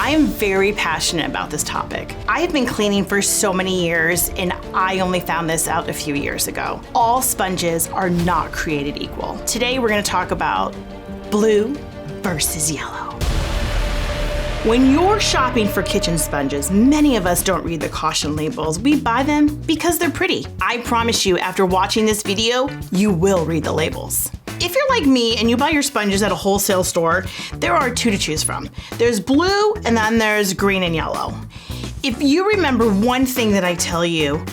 I am very passionate about this topic. I have been cleaning for so many years, and I only found this out a few years ago. All sponges are not created equal. Today we're going to talk about blue versus yellow. When you're shopping for kitchen sponges, many of us don't read the caution labels. We buy them because they're pretty. I promise you, after watching this video, you will read the labels. If you're like me and you buy your sponges at a wholesale store, there are two to choose from. There's blue and then there's green and yellow. If you remember one thing that I tell you,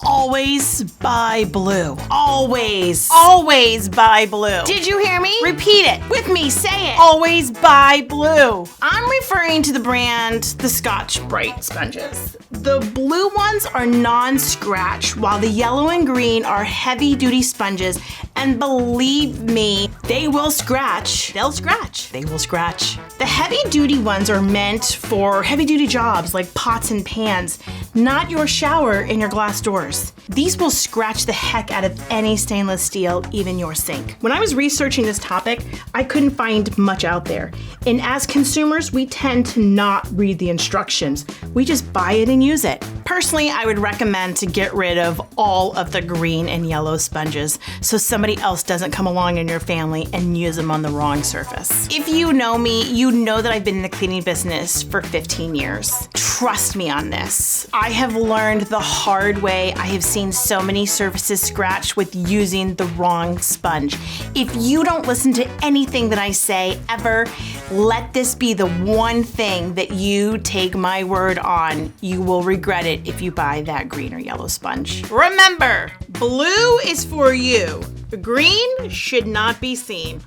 always buy blue. Always. Always buy blue. Did you hear me? Repeat it with me. Say it. Always buy blue. I'm referring to the brand, the Scotch-Brite sponges. The blue ones are non-scratch, while the yellow and green are heavy-duty sponges. And believe me, they will scratch. They'll scratch. They will scratch. The heavy-duty ones are meant for heavy-duty jobs like pots and pans, not your shower and your glass doors. These will scratch the heck out of any stainless steel, even your sink. When I was researching this topic, I couldn't find much out there. And as consumers, we tend to not read the instructions. We just buy it and use it. Personally, I would recommend to get rid of all of the green and yellow sponges so somebody else doesn't come along in your family and use them on the wrong surface. If you know me, you know that I've been in the cleaning business for 15 years. Trust me on this. I have learned the hard way. I have seen so many surfaces scratch with using the wrong sponge. If you don't listen to anything that I say ever, let this be the one thing that you take my word on. You will regret it if you buy that green or yellow sponge. Remember, blue is for you. Green should not be seen.